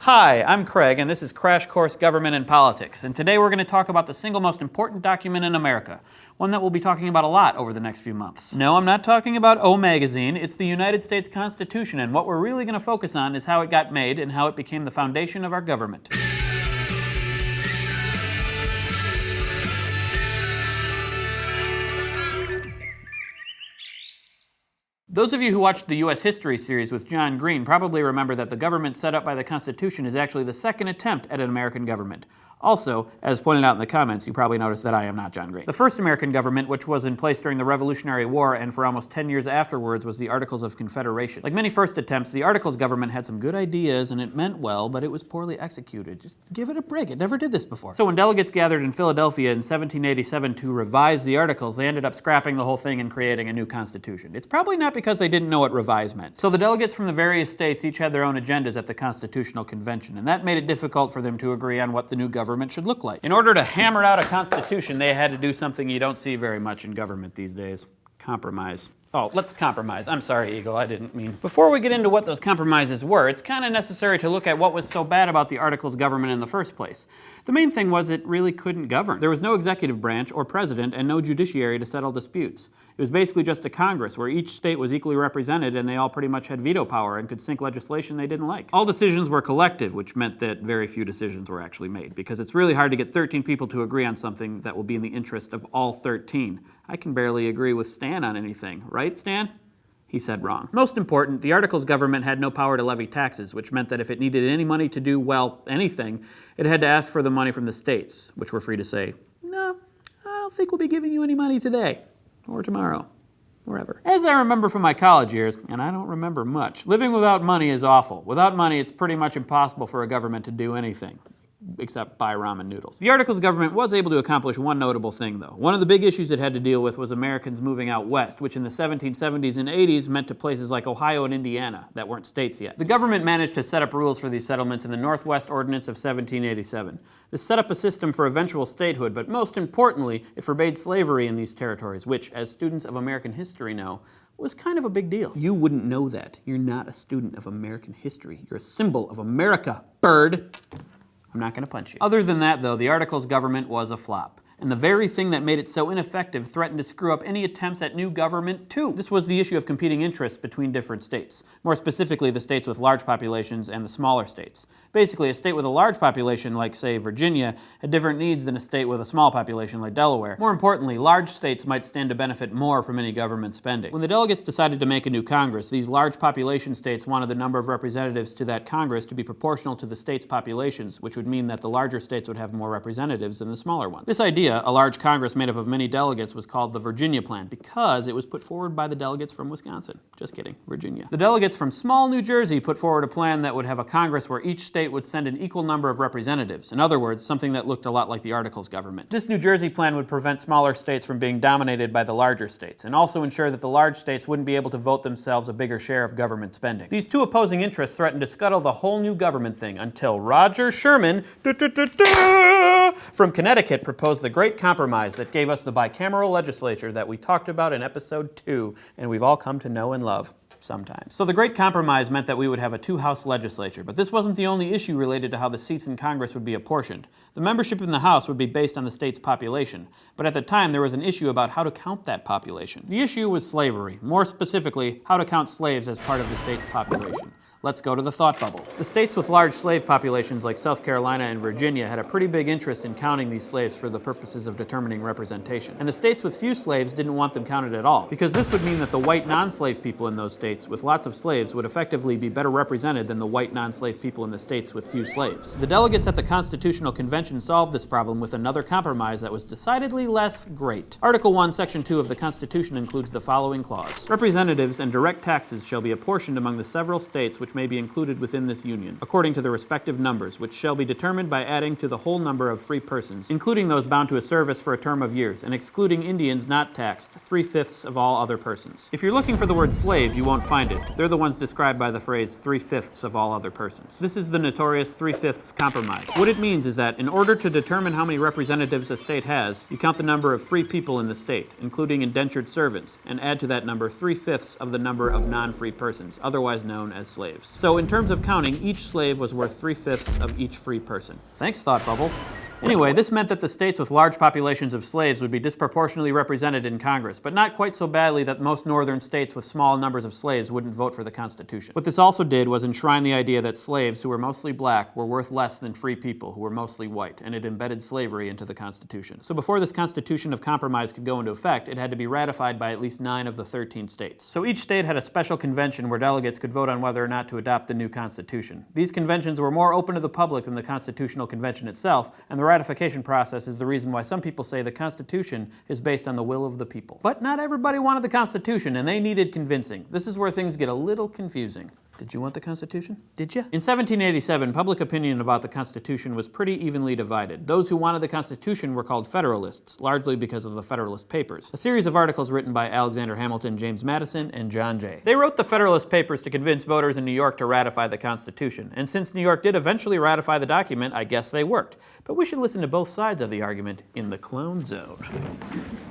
Hi, I'm Craig, and this is Crash Course Government and Politics. And today we're going to talk about the single most important document in America, one that we'll be talking about a lot over the next few months. No, I'm not talking about O Magazine. It's the United States Constitution, and what we're really going to focus on is how it got made and how it became the foundation of our government. Those of you who watched the U.S. History series with John Green probably remember that the government set up by the Constitution is actually the second attempt at an American government. Also, as pointed out in the comments, you probably noticed that I am not John Green. The first American government, which was in place during the Revolutionary War and for almost 10 years afterwards, was the Articles of Confederation. Like many first attempts, the Articles government had some good ideas and it meant well, but it was poorly executed. Just give it a break. It never did this before. So when delegates gathered in Philadelphia in 1787 to revise the Articles, they ended up scrapping the whole thing and creating a new constitution. It's probably not because they didn't know what revise meant. So the delegates from the various states each had their own agendas at the Constitutional Convention, and that made it difficult for them to agree on what the new government should look like. In order to hammer out a constitution, they had to do something you don't see very much in government these days: compromise. Oh, let's compromise. I'm sorry, Eagle, I didn't mean. Before we get into what those compromises were, it's kind of necessary to look at what was so bad about the Articles government in the first place. The main thing was it really couldn't govern. There was no executive branch or president and no judiciary to settle disputes. It was basically just a Congress where each state was equally represented and they all pretty much had veto power and could sink legislation they didn't like. All decisions were collective, which meant that very few decisions were actually made, because it's really hard to get 13 people to agree on something that will be in the interest of all 13. I can barely agree with Stan on anything, right, Stan? He said wrong. Most important, the Articles government had no power to levy taxes, which meant that if it needed any money to do, well, anything, it had to ask for the money from the states, which were free to say, no, I don't think we'll be giving you any money today, or tomorrow, or ever. As I remember from my college years, and I don't remember much, living without money is awful. Without money, it's pretty much impossible for a government to do anything, except buy ramen noodles. The Articles government was able to accomplish one notable thing, though. One of the big issues it had to deal with was Americans moving out west, which in the 1770s and 80s meant to places like Ohio and Indiana that weren't states yet. The government managed to set up rules for these settlements in the Northwest Ordinance of 1787. This set up a system for eventual statehood, but most importantly, it forbade slavery in these territories, which, as students of American history know, was kind of a big deal. You wouldn't know that. You're not a student of American history. You're a symbol of America, bird. I'm not going to punch you. Other than that, though, the Articles government was a flop. And the very thing that made it so ineffective threatened to screw up any attempts at new government, too. This was the issue of competing interests between different states. More specifically, the states with large populations and the smaller states. Basically, a state with a large population, like, say, Virginia, had different needs than a state with a small population, like Delaware. More importantly, large states might stand to benefit more from any government spending. When the delegates decided to make a new Congress, these large population states wanted the number of representatives to that Congress to be proportional to the states' populations, which would mean that the larger states would have more representatives than the smaller ones. This idea, a large Congress made up of many delegates, was called the Virginia Plan because it was put forward by the delegates from Wisconsin. Just kidding, Virginia. The delegates from small New Jersey put forward a plan that would have a Congress where each state would send an equal number of representatives. In other words, something that looked a lot like the Articles government. This New Jersey plan would prevent smaller states from being dominated by the larger states, and also ensure that the large states wouldn't be able to vote themselves a bigger share of government spending. These two opposing interests threatened to scuttle the whole new government thing until Roger Sherman from Connecticut proposed the Great Compromise that gave us the bicameral legislature that we talked about in episode 2, and we've all come to know and love. Sometimes. So the Great Compromise meant that we would have a two-house legislature, but this wasn't the only issue related to how the seats in Congress would be apportioned. The membership in the House would be based on the state's population, but at the time there was an issue about how to count that population. The issue was slavery, more specifically, how to count slaves as part of the state's population. Let's go to the thought bubble. The states with large slave populations like South Carolina and Virginia had a pretty big interest in counting these slaves for the purposes of determining representation. And the states with few slaves didn't want them counted at all, because this would mean that the white non-slave people in those states with lots of slaves would effectively be better represented than the white non-slave people in the states with few slaves. The delegates at the Constitutional Convention solved this problem with another compromise that was decidedly less great. Article 1, Section 2 of the Constitution includes the following clause: representatives and direct taxes shall be apportioned among the several states which may be included within this union, according to the respective numbers, which shall be determined by adding to the whole number of free persons, including those bound to a service for a term of years, and excluding Indians not taxed, 3/5 of all other persons. If you're looking for the word slave, you won't won't find it. They're the ones described by the phrase 3/5 of all other persons. This is the notorious 3/5 compromise. What it means is that in order to determine how many representatives a state has, you count the number of free people in the state, including indentured servants, and add to that number 3/5 of the number of non-free persons, otherwise known as slaves. So in terms of counting, each slave was worth 3/5 of each free person. Thanks, Thought Bubble. Anyway, this meant that the states with large populations of slaves would be disproportionately represented in Congress, but not quite so badly that most northern states with small numbers of slaves wouldn't vote for the Constitution. What this also did was enshrine the idea that slaves, who were mostly black, were worth less than free people, who were mostly white, and it embedded slavery into the Constitution. So before this Constitution of Compromise could go into effect, it had to be ratified by at least 9 of the 13 states. So each state had a special convention where delegates could vote on whether or not to adopt the new Constitution. These conventions were more open to the public than the Constitutional Convention itself, and the ratification process is the reason why some people say the Constitution is based on the will of the people. But not everybody wanted the Constitution, and they needed convincing. This is where things get a little confusing. Did you want the Constitution? Did you? In 1787, public opinion about the Constitution was pretty evenly divided. Those who wanted the Constitution were called Federalists, largely because of the Federalist Papers, a series of articles written by Alexander Hamilton, James Madison, and John Jay. They wrote the Federalist Papers to convince voters in New York to ratify the Constitution, and since New York did eventually ratify the document, I guess they worked. But we should listen to both sides of the argument in the Clone Zone.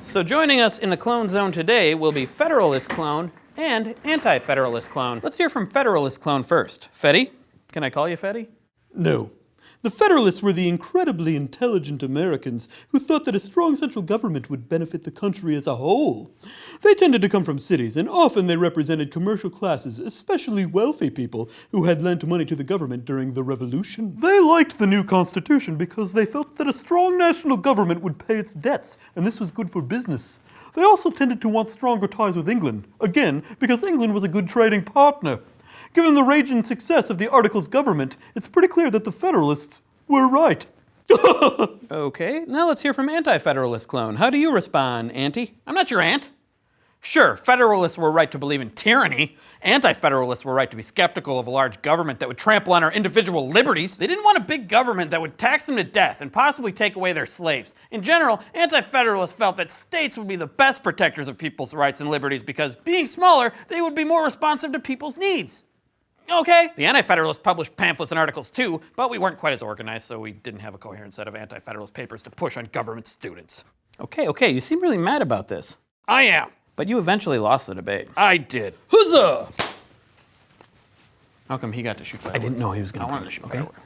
So joining us in the Clone Zone today will be Federalist Clone and Anti-Federalist Clone. Let's hear from Federalist Clone first. Fetty? Can I call you Fetty? No. The Federalists were the incredibly intelligent Americans who thought that a strong central government would benefit the country as a whole. They tended to come from cities, and often they represented commercial classes, especially wealthy people who had lent money to the government during the Revolution. They liked the new Constitution because they felt that a strong national government would pay its debts, and this was good for business. They also tended to want stronger ties with England, again, because England was a good trading partner. Given the raging success of the Articles government, it's pretty clear that the Federalists were right. Okay, now let's hear from Anti-Federalist Clone. How do you respond, Auntie? I'm not your aunt. Sure, Federalists were right to believe in tyranny. Anti-Federalists were right to be skeptical of a large government that would trample on our individual liberties. They didn't want a big government that would tax them to death and possibly take away their slaves. In general, Anti-Federalists felt that states would be the best protectors of people's rights and liberties because, being smaller, they would be more responsive to people's needs. Okay. The Anti-Federalists published pamphlets and articles too, but we weren't quite as organized, so we didn't have a coherent set of Anti-Federalist papers to push on government students. Okay, you seem really mad about this. I am. But you eventually lost the debate. I did. Huzzah! How come he got to shoot fireworks? I didn't know he was going I wanted to shoot fireworks.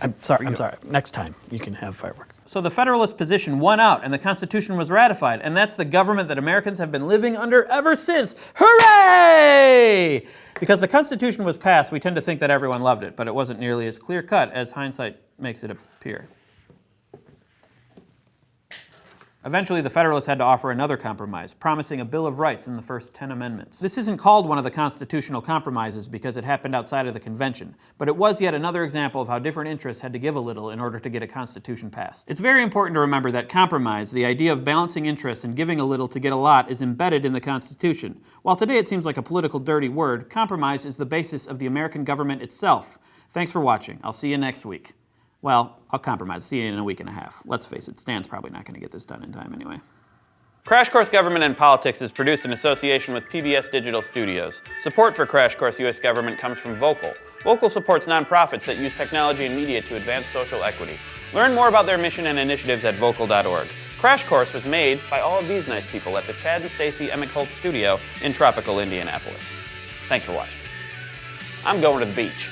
I'm sorry. Next time you can have fireworks. So the Federalist position won out and the Constitution was ratified, and that's the government that Americans have been living under ever since. Hooray! Because the Constitution was passed, we tend to think that everyone loved it, but it wasn't nearly as clear-cut as hindsight makes it appear. Eventually, the Federalists had to offer another compromise, promising a Bill of Rights in the first 10 amendments. This isn't called one of the constitutional compromises because it happened outside of the convention, but it was yet another example of how different interests had to give a little in order to get a constitution passed. It's very important to remember that compromise, the idea of balancing interests and giving a little to get a lot, is embedded in the Constitution. While today it seems like a political dirty word, compromise is the basis of the American government itself. Thanks for watching. I'll see you next week. Well, I'll compromise. See you in a week and a half. Let's face it, Stan's probably not going to get this done in time anyway. Crash Course Government and Politics is produced in association with PBS Digital Studios. Support for Crash Course U.S. Government comes from Vocal. Vocal supports nonprofits that use technology and media to advance social equity. Learn more about their mission and initiatives at vocal.org. Crash Course was made by all of these nice people at the Chad and Stacy Emmett Studio in tropical Indianapolis. Thanks for watching. I'm going to the beach.